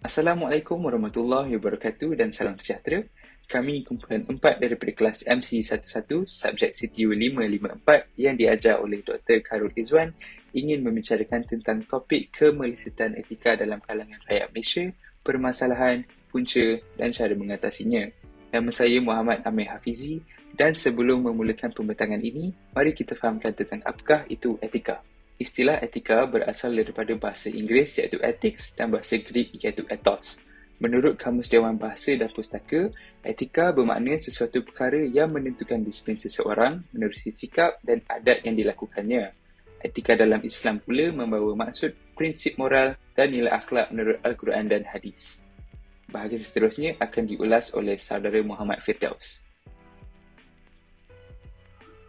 Assalamualaikum warahmatullahi wabarakatuh dan salam sejahtera. Kami kumpulan 4 daripada kelas MC11 subjek CTU 554 yang diajar oleh Dr. Khairul Izwan ingin membicarakan tentang topik kemelisitan etika dalam kalangan rakyat Malaysia, permasalahan, punca dan cara mengatasinya. Nama saya Muhammad Amir Hafizi dan sebelum memulakan pembentangan ini, mari kita fahamkan tentang apakah itu etika. Istilah etika berasal daripada bahasa Inggeris iaitu ethics dan bahasa Greek iaitu ethos. Menurut Kamus Dewan Bahasa dan Pustaka, etika bermakna sesuatu perkara yang menentukan disiplin seseorang menerusi sikap dan adat yang dilakukannya. Etika dalam Islam pula membawa maksud prinsip moral dan nilai akhlak menurut Al-Quran dan Hadis. Bahagian seterusnya akan diulas oleh saudara Muhammad Firdaus.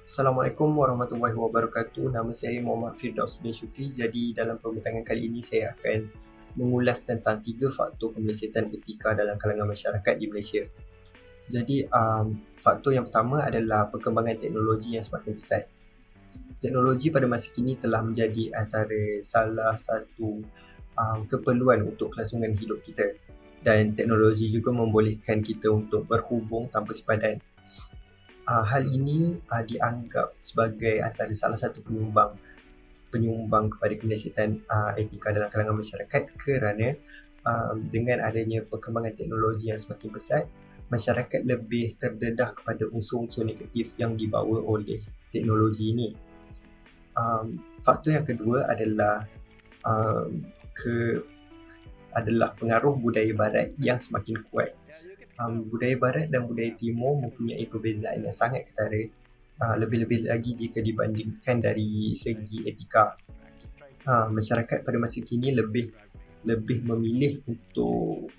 Assalamualaikum warahmatullahi wabarakatuh. Nama saya Muhammad Firdaus bin Syukri. Jadi dalam pembentangan kali ini saya akan mengulas tentang 3 faktor kemelisitan etika dalam kalangan masyarakat di Malaysia. Jadi faktor yang pertama adalah perkembangan teknologi yang semakin pesat. Teknologi pada masa kini telah menjadi antara salah satu keperluan untuk kelangsungan hidup kita, dan teknologi juga membolehkan kita untuk berhubung tanpa sepadan. Hal ini dianggap sebagai antara salah satu penyumbang kepada kemelisitan etika dalam kalangan masyarakat, kerana dengan adanya perkembangan teknologi yang semakin pesat, masyarakat lebih terdedah kepada unsur-unsur negatif yang dibawa oleh teknologi ini. Faktor yang kedua adalah pengaruh budaya barat yang semakin kuat. Budaya barat dan budaya timur mempunyai perbezaan yang sangat ketara, lebih-lebih lagi jika dibandingkan dari segi etika. Masyarakat pada masa kini lebih memilih untuk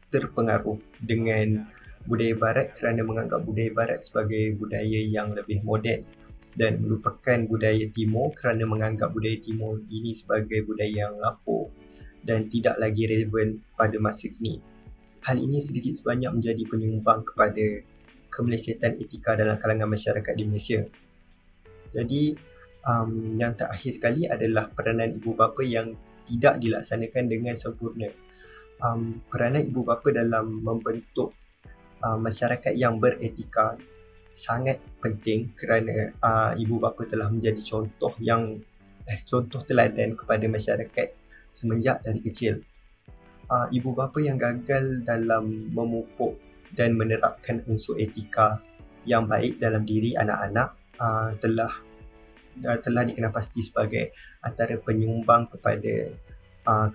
terpengaruh dengan budaya barat kerana menganggap budaya barat sebagai budaya yang lebih moden, dan melupakan budaya timur kerana menganggap budaya timur ini sebagai budaya yang lapuk dan tidak lagi relevan pada masa kini. Hal ini sedikit sebanyak menjadi penyumbang kepada kemelisitan etika dalam kalangan masyarakat di Malaysia. Jadi, yang terakhir sekali adalah peranan ibu bapa yang tidak dilaksanakan dengan sempurna. Peranan ibu bapa dalam membentuk masyarakat yang beretika sangat penting, kerana ibu bapa telah menjadi contoh teladan kepada masyarakat semenjak dari kecil. Ibu bapa yang gagal dalam memupuk dan menerapkan unsur etika yang baik dalam diri anak-anak telah dikenal pasti sebagai antara penyumbang kepada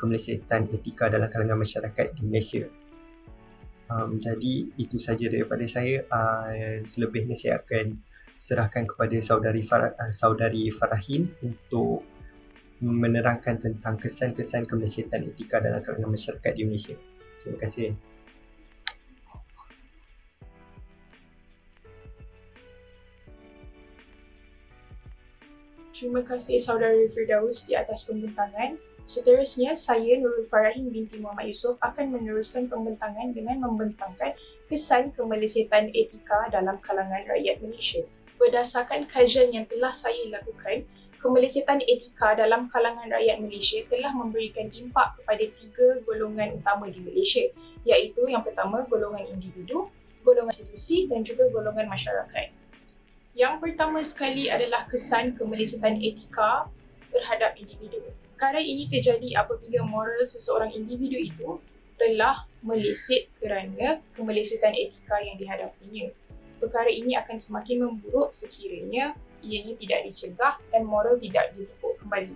kemelisitan etika dalam kalangan masyarakat di Malaysia. Jadi itu saja daripada saya. Selebihnya saya akan serahkan kepada saudari Farahin untuk menerangkan tentang kesan-kesan kemelisitan etika dalam kalangan masyarakat di Malaysia. Terima kasih. Terima kasih saudara Firdaus di atas pembentangan. Seterusnya, saya Nurul Farahin binti Muhammad Yusof akan meneruskan pembentangan dengan membentangkan kesan kemelisitan etika dalam kalangan rakyat Malaysia. Berdasarkan kajian yang telah saya lakukan, kemelisitan etika dalam kalangan rakyat Malaysia telah memberikan impak kepada 3 golongan utama di Malaysia, iaitu yang pertama golongan individu, golongan institusi dan juga golongan masyarakat. Yang pertama sekali adalah kesan kemelisitan etika terhadap individu. Perkara ini terjadi apabila moral seseorang individu itu telah meleset kerana kemelisitan etika yang dihadapinya. Perkara ini akan semakin memburuk sekiranya ianya tidak dicegah dan moral tidak dipupuk kembali.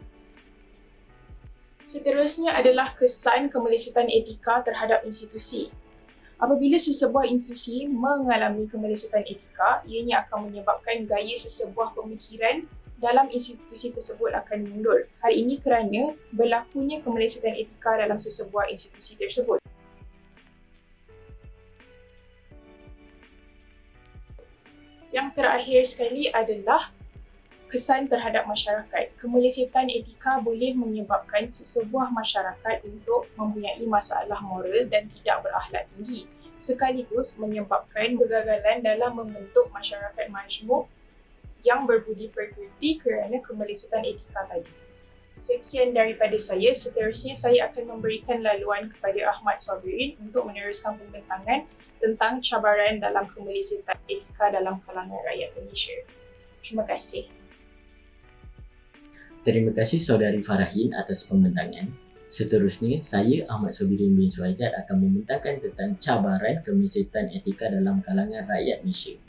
Seterusnya adalah kesan kemelisitan etika terhadap institusi. Apabila sesebuah institusi mengalami kemelisitan etika, ianya akan menyebabkan gaya sesebuah pemikiran dalam institusi tersebut akan mundur. Hal ini kerana berlakunya kemelisitan etika dalam sesebuah institusi tersebut. Yang terakhir sekali adalah kesan terhadap masyarakat. Kemelisitan etika boleh menyebabkan sesebuah masyarakat untuk mempunyai masalah moral dan tidak berakhlak tinggi, sekaligus menyebabkan kegagalan dalam membentuk masyarakat majmuk yang berbudi pekerti kerana kemelisitan etika tadi. Sekian daripada saya. Seterusnya saya akan memberikan laluan kepada Ahmad Sabirin untuk meneruskan pembentangan tentang cabaran dalam kemelisitan etika dalam kalangan rakyat Malaysia. Terima kasih. Terima kasih Saudari Farahin atas pembentangan. Seterusnya, saya Ahmad Sabirin bin Suhaizat akan membentangkan tentang cabaran kemelisitan etika dalam kalangan rakyat Malaysia.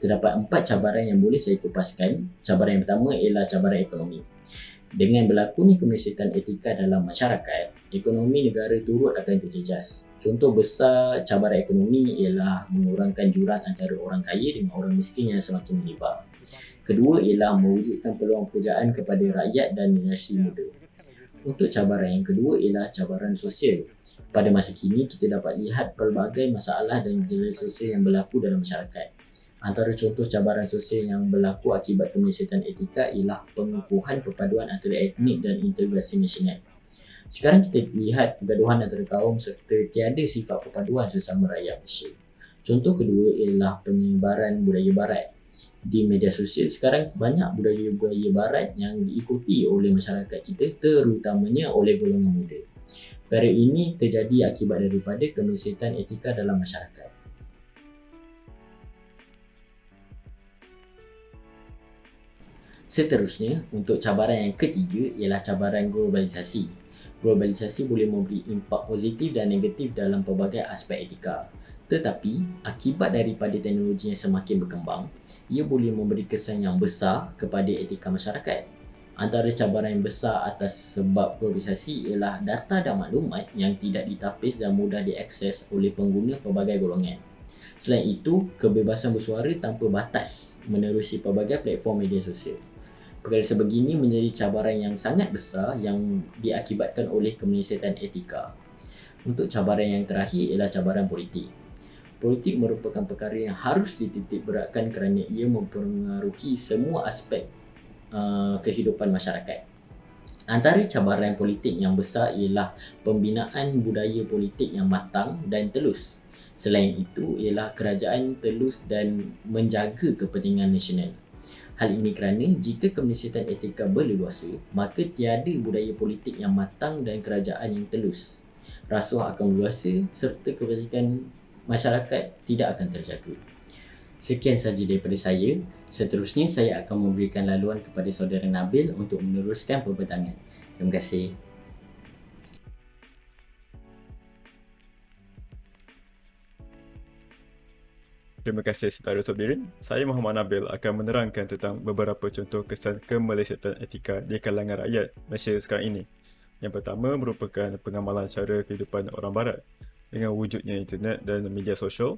Terdapat 4 cabaran yang boleh saya kupaskan. Cabaran yang pertama ialah cabaran ekonomi. Dengan berlakunya kemelisitan etika dalam masyarakat, ekonomi negara turut akan terjejas. Contoh besar cabaran ekonomi ialah mengurangkan jurang antara orang kaya dengan orang miskin yang semakin melebar. Kedua ialah mewujudkan peluang pekerjaan kepada rakyat dan generasi muda. Untuk cabaran yang kedua ialah cabaran sosial. Pada masa kini, kita dapat lihat pelbagai masalah dan gejala sosial yang berlaku dalam masyarakat. Antara contoh cabaran sosial yang berlaku akibat kemelisitan etika ialah pengukuhan perpaduan antara etnik dan integrasi nasional. Sekarang kita lihat pergaduhan antara kaum serta tiada sifat perpaduan sesama rakyat Malaysia. Contoh kedua ialah penyebaran budaya barat. Di media sosial sekarang banyak budaya-budaya barat yang diikuti oleh masyarakat kita, terutamanya oleh golongan muda. Perkara ini terjadi akibat daripada kemelisitan etika dalam masyarakat. Seterusnya, untuk cabaran yang ketiga ialah cabaran globalisasi. Globalisasi boleh memberi impak positif dan negatif dalam pelbagai aspek etika. Tetapi, akibat daripada teknologi yang semakin berkembang, ia boleh memberi kesan yang besar kepada etika masyarakat. Antara cabaran yang besar atas sebab globalisasi ialah data dan maklumat yang tidak ditapis dan mudah diakses oleh pengguna pelbagai golongan. Selain itu, kebebasan bersuara tanpa batas menerusi pelbagai platform media sosial. Perkara sebegini menjadi cabaran yang sangat besar yang diakibatkan oleh kemelisitan etika. Untuk cabaran yang terakhir ialah cabaran politik. Politik merupakan perkara yang harus dititik beratkan kerana ia mempengaruhi semua aspek kehidupan masyarakat. Antara cabaran politik yang besar ialah pembinaan budaya politik yang matang dan telus. Selain itu ialah kerajaan telus dan menjaga kepentingan nasional. Hal ini kerana jika kemelisitan etika berleluasa, maka tiada budaya politik yang matang dan kerajaan yang telus. Rasuah akan berluasa serta kebajikan masyarakat tidak akan terjaga. Sekian sahaja daripada saya. Seterusnya saya akan memberikan laluan kepada saudara Nabil untuk meneruskan pembentangan. Terima kasih. Terima kasih Saudara Sabirin. Saya Muhammad Nabil akan menerangkan tentang beberapa contoh kesan kemelisitan etika di kalangan rakyat Malaysia sekarang ini. Yang pertama merupakan pengamalan cara kehidupan orang barat. Dengan wujudnya internet dan media sosial,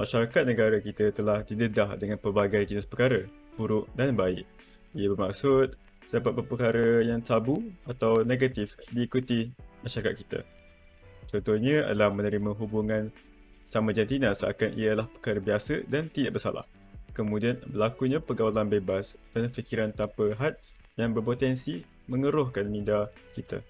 masyarakat negara kita telah didedah dengan pelbagai jenis perkara, buruk dan baik. Ia bermaksud terdapat perkara yang tabu atau negatif diikuti masyarakat kita. Contohnya adalah menerima hubungan sama jantina seakan ialah perkara biasa dan tidak bersalah. Kemudian berlakunya pergaulan bebas dan fikiran tanpa had yang berpotensi mengeruhkan minda kita.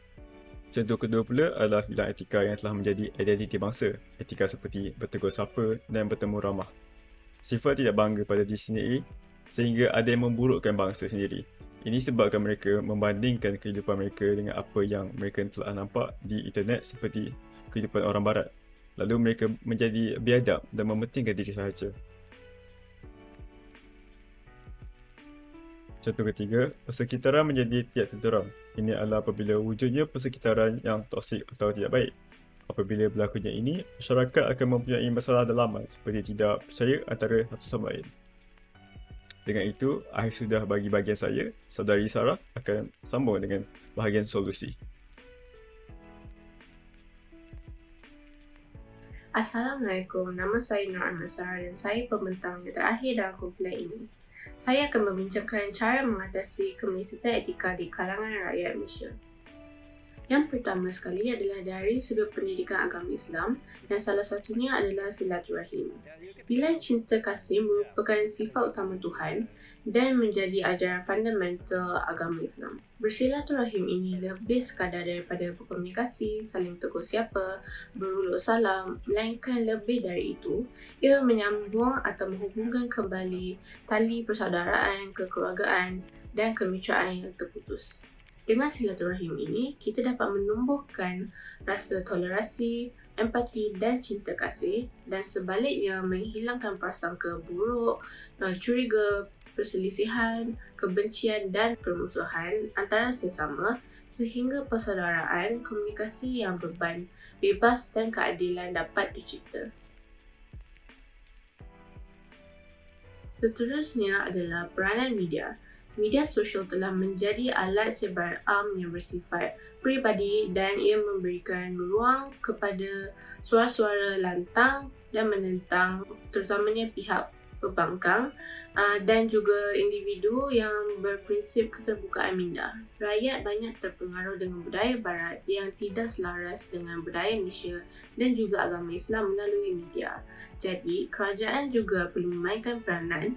Contoh kedua pula adalah hilang etika yang telah menjadi identiti bangsa. Etika seperti bertegur sapa dan bertemu ramah. Sifat tidak bangga pada diri sendiri sehingga ada yang memburukkan bangsa sendiri. Ini sebabkan mereka membandingkan kehidupan mereka dengan apa yang mereka telah nampak di internet seperti kehidupan orang barat. Lalu mereka menjadi biadab dan mementingkan diri sahaja. Contoh ketiga, persekitaran menjadi tidak tenteram. Ini adalah apabila wujudnya persekitaran yang toksik atau tidak baik. Apabila berlakunya ini, masyarakat akan mempunyai masalah dalaman seperti tidak percaya antara satu sama lain. Dengan itu, akhir sudah bagi bahagian saya. Saudari Sarah akan sambung dengan bahagian solusi. Assalamualaikum, nama saya Nur Ahmad Sarah dan saya pembentang yang terakhir dalam kumpulan ini. Saya akan membincangkan cara mengatasi kemelisitan etika di kalangan rakyat Malaysia. Yang pertama sekali adalah dari sudut pendidikan agama Islam dan salah satunya adalah silaturahim. Nilai cinta kasih merupakan sifat utama Tuhan dan menjadi ajaran fundamental agama Islam. Bersilaturahim ini lebih sekadar daripada berkomunikasi, saling tegur siapa, berulur salam, melainkan lebih dari itu, ia menyambung atau menghubungkan kembali tali persaudaraan, kekeluargaan dan kemitraan yang terputus. Dengan silaturahim ini, kita dapat menumbuhkan rasa tolerasi, empati dan cinta kasih, dan sebaliknya menghilangkan prasangka buruk, curiga, perselisihan, kebencian dan permusuhan antara sesama, sehingga persaudaraan, komunikasi yang beban, bebas dan keadilan dapat dicipta. Seterusnya adalah peranan media. Media sosial telah menjadi alat sebaran am yang bersifat peribadi dan ia memberikan ruang kepada suara-suara lantang dan menentang, terutamanya pihak pembangkang dan juga individu yang berprinsip keterbukaan minda. Rakyat banyak terpengaruh dengan budaya barat yang tidak selaras dengan budaya Malaysia dan juga agama Islam melalui media. Jadi, kerajaan juga perlu memainkan peranan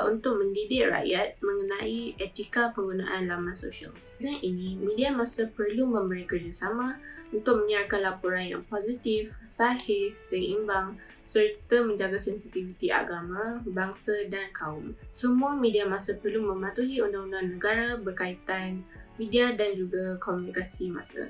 untuk mendidik rakyat mengenai etika penggunaan laman sosial. Dengan ini, media masa perlu memberi kerjasama untuk menyiarkan laporan yang positif, sahih, seimbang serta menjaga sensitiviti agama, bangsa dan kaum. Semua media masa perlu mematuhi undang-undang negara berkaitan media dan juga komunikasi masa.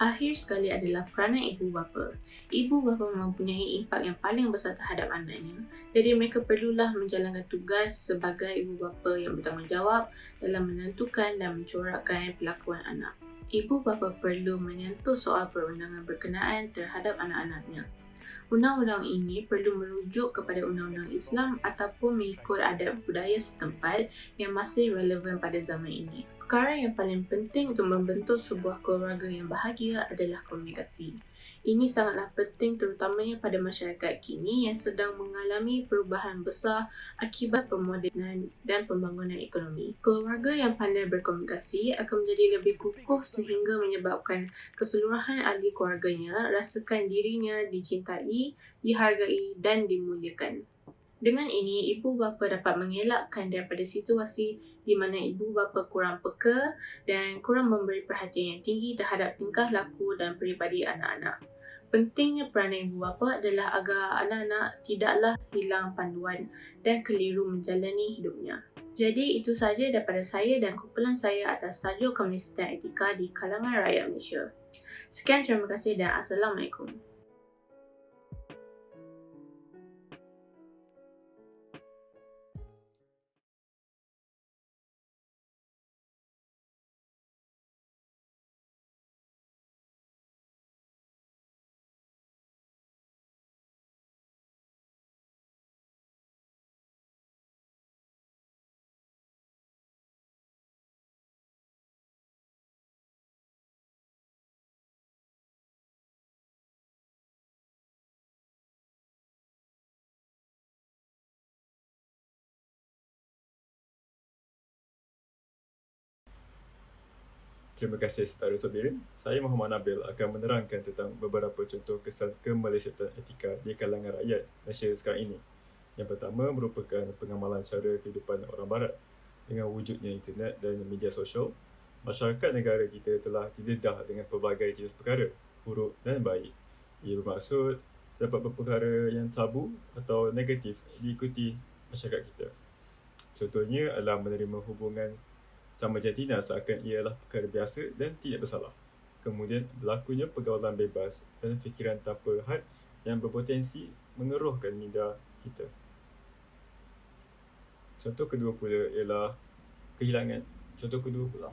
Akhir sekali adalah peranan ibu bapa. Ibu bapa mempunyai impak yang paling besar terhadap anaknya. Jadi mereka perlulah menjalankan tugas sebagai ibu bapa yang bertanggungjawab dalam menentukan dan mencorakkan pelakuan anak. Ibu bapa perlu menyentuh soal perundangan berkenaan terhadap anak-anaknya. Undang-undang ini perlu merujuk kepada undang-undang Islam ataupun mengikut adat budaya setempat yang masih relevan pada zaman ini. Perkara yang paling penting untuk membentuk sebuah keluarga yang bahagia adalah komunikasi. Ini sangatlah penting terutamanya pada masyarakat kini yang sedang mengalami perubahan besar akibat pemodenan dan pembangunan ekonomi. Keluarga yang pandai berkomunikasi akan menjadi lebih kukuh sehingga menyebabkan keseluruhan ahli keluarganya rasakan dirinya dicintai, dihargai dan dimuliakan. Dengan ini, ibu bapa dapat mengelakkan daripada situasi di mana ibu bapa kurang peka dan kurang memberi perhatian yang tinggi terhadap tingkah laku dan peribadi anak-anak. Pentingnya peranan ibu bapa adalah agar anak-anak tidaklah hilang panduan dan keliru menjalani hidupnya. Jadi itu sahaja daripada saya dan kumpulan saya atas tajuk Kemelesatan Etika di kalangan rakyat Malaysia. Sekian, terima kasih dan Assalamualaikum. Terima kasih Saudara Sobirin. Saya Muhammad Nabil akan menerangkan tentang beberapa contoh kesan kemelesatan etika di kalangan rakyat Malaysia sekarang ini. Yang pertama merupakan pengamalan cara kehidupan orang barat. Dengan wujudnya internet dan media sosial, masyarakat negara kita telah didedah dengan pelbagai jenis perkara, buruk dan baik. Ia bermaksud terdapat perkara yang tabu atau negatif diikuti masyarakat kita. Contohnya adalah menerima hubungan sama jantina seakan ialah perkara biasa dan tidak bersalah. Kemudian berlakunya pergaulan bebas dan fikiran tanpa had yang berpotensi mengeruhkan minda kita. Contoh kedua pula ialah kehilangan. Contoh kedua pula